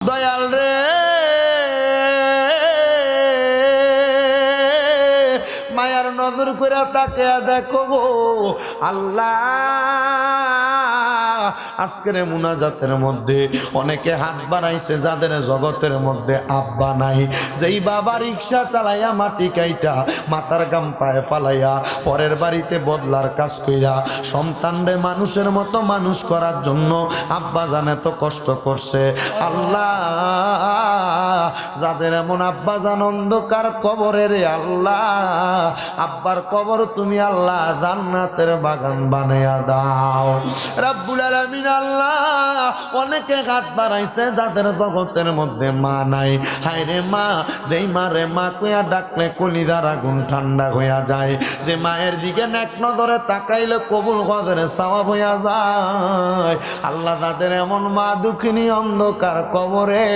দয়াল রে মায়ার নজর করে তাকে দেখো গো আল্লাহ। আজকের মুনাজাতের মধ্যে অনেকে হাত বাড়াইছে যাদের জগতের মধ্যে আব্বা নাই, যেই বাবা রিক্সা চালাইয়া মাটি কাইটা মাথার গাম পায়ে ফালাইয়া পরের বাড়িতে বদলার কাজ কইরা সন্তানরে মানুষের মতো মানুষ করার জন্য আব্বা জানে তো কষ্ট করছে। আল্লাহ যাদের এমন আব্বা জান অন্ধকার কবরে রে আল্লাহ, আব্বার কবর তুমি আল্লাহ জান্নাতের বাগান বানাইয়া দাও রব্বুল আলামিন। আল্লাহ অনেকে হাত বাড়াইছে যাদের জগতের মধ্যে মা নাই, হায় রে মা, যেই মা রে মা কইয়া ডাকলে কলিজার আগুন ঠান্ডা হইয়া যায়, যে মায়ের দিকে নেক নজরে তাকাইলে কবুল কদরে সওয়াব হইয়া যায়। আল্লাহ তাদের এমন মা দুঃখিনী অন্ধকার কবরে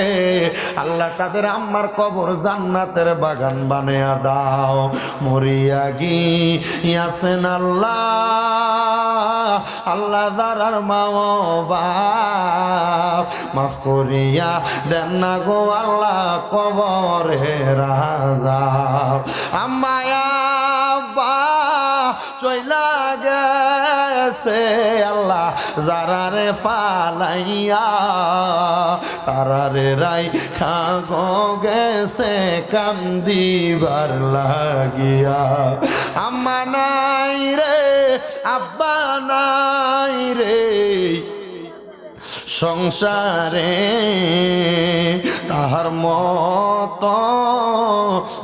আল্লাহ তাদের আম্মার কবর জান্নাতের বাগান বানাইয়া দাও। মরিয়া গিয়াছেন আল্লাহ, আল্লাহ দারার মা বাপ মাফ করিয়া দেন না গো আল্লাহ কবরে রাজাব। আম্মায়া আব্বা চইলা গেছে আল্লাহ যারারে ফালাইয়া, তারারে রাই খাগো গেছে কান্দিবার লাগিয়া। আম্মা নাই রে আব্বা নাই রে সংসারে, তাহার মতো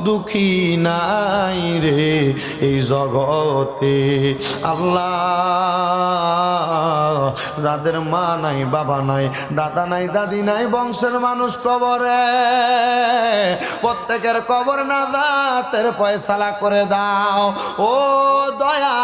দুঃখী নাই রে এই জগতে। আল্লাহ যাদের মা নাই বাবা নাই দাদা নাই দাদি নাই বংশের মানুষ কবরে, প্রত্যেকের কবর নাজাতের ফয়সালা করে দাও ও দয়া।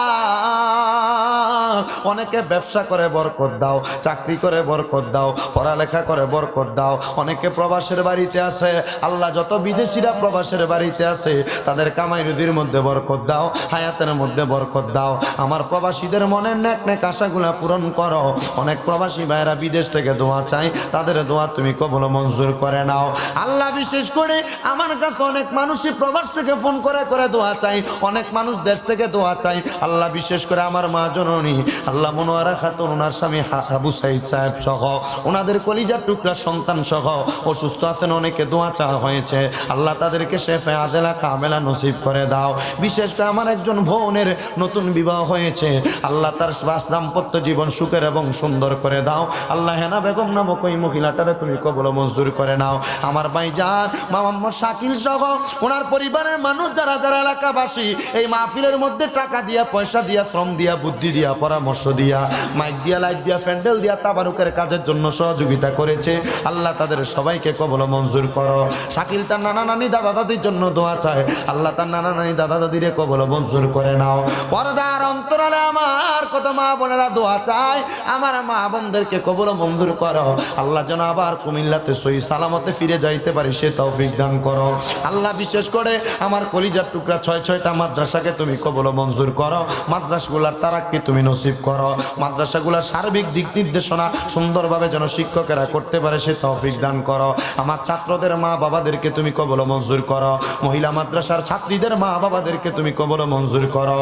অনেকে ব্যবসা করে বরকত দাও, চাকরি করে বরকত দাও, পড়ালেখা করে বরকত দাও। অনেকে প্রবাসের বাড়িতে আছে আল্লাহ, যত বিদেশিরা প্রবাসের বাড়িতে আছে তাদের কামাই রুজির মধ্যে বরকত দাও, হায়াতের মধ্যে বরকত দাও। আমার প্রবাসীদের মনের নেক নেক আশাগুলা পূরণ করো। অনেক প্রবাসী ভাইরা বিদেশ থেকে দোয়া চাই, তাদের দোয়া তুমি কবুল মঞ্জুর করে নাও আল্লাহ। বিশেষ করে আমার কাছে অনেক মানুষই প্রবাস থেকে ফোন করে করে দোয়া চাই, অনেক মানুষ দেশ থেকে দোয়া চাই আল্লাহ। বিশেষ করে আমার মা জননী আল্লাহ মনোয়ারা খাতুন, ওনার স্বামী আবু সাইদ সাহেব সহ ওনাদের কলিজার টুকরা সন্তান সহ অসুস্থ আছেন, অনেকে দোয়া চাওয়া হয়েছে আল্লাহ তাদেরকে শেফে আজেলা কামেলা নসিব করে দাও। বিশেষ করে আমার একজন বোনের নতুন বিবাহ হয়েছে আল্লাহ, তার দাম্পত্য জীবন সুখের এবং সুন্দর করে দাও আল্লাহ। হেনা বেগম নামক ওই মহিলাটারে তুমি কবুল মঞ্জুর করে নাও। আমার ভাইজান মোহাম্মদ শাকিল সহ ওনার পরিবারের মানুষ যারা যারা এলাকাবাসী এই মাহফিলের মধ্যে টাকা দিয়া পয়সা দিয়া শ্রম দিয়া বুদ্ধি দিয়া পরামর্শ দিয়া মাইক দিয়া লাইট দিয়া প্যান্ডেল দিয়া তাবারুকের কাজের জন্য সহযোগিতা করেছে আল্লাহ, তাদের সবাইকে কবুল মঞ্জুর করো। শাকিল তার নানা নানি দাদা দাদির জন্য দোয়া চায় আল্লাহ, তার নানা নানি দাদা দাদিরে কবুল মঞ্জুর করে নাও। পর্দার অন্তরালে আমার কত মা বোনেরা দোয়া চায়, আমার মা বোনদেরকে কবুল মঞ্জুর করো আল্লাহ, যেন আবার কুমিল্লাতে সহি সালামতে ফিরে যাইতে পারি সে তৌফিক দান করো আল্লাহ। বিশেষ করে আমার কলিজার টুকরা 6-6টা মাদ্রাসাকে তুমি কবুল মঞ্জুর করো, মাদ্রাসাগুলার তারাক্কি তুমি নসিব করো, মাদ্রাসাগুলার সার্বিক দিক নির্দেশনা সুন্দরভাবে যেন শিক্ষকেরা করতে পারে সে তৌফিক দান করো। আমার ছাত্রদের মা বাবাদেরকে তুমি কবুল মঞ্জুর করো, মহিলা মাদ্রাসার ছাত্রীদের মা বাবাদেরকে তুমি কবুল মঞ্জুর করো।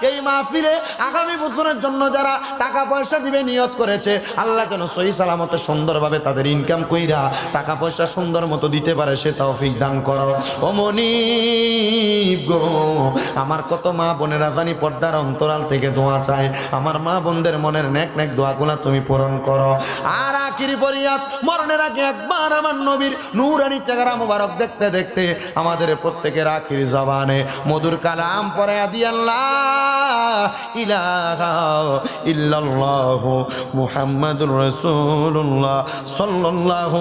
এই মাহফিলে আগামী বছরের জন্য যারা টাকা পয়সা দিবে নিয়ত করেছে আল্লাহ যেন সহি সালামতে সুন্দরভাবে তাদের ইনকাম কইরা টাকা পয়সা সুন্দর মতো দিতে পারে সে তৌফিক দান করো। ও মনিব গো, আমার কত মা বোনেরা জানি পর্দার অন্তরাল থেকে দোয়া চায়, আমার মা বোনদের মনের নেক নেক দোয়াগুলা তুমি পূরণ করো। আর আখিরি ফরিয়াদ, মরণের আগে একবার আমার নবীর নূরানি চেহারা মুবারক দেখতে দেখতে আমাদের প্রত্যেকের আখিরি জবানে মধুর কালাম পড়ায়া দি আল্লাহ ইলাহা ইল্লাল্লাহু মুহাম্মাদুর রাসূলুল্লাহ সাল্লাল্লাহু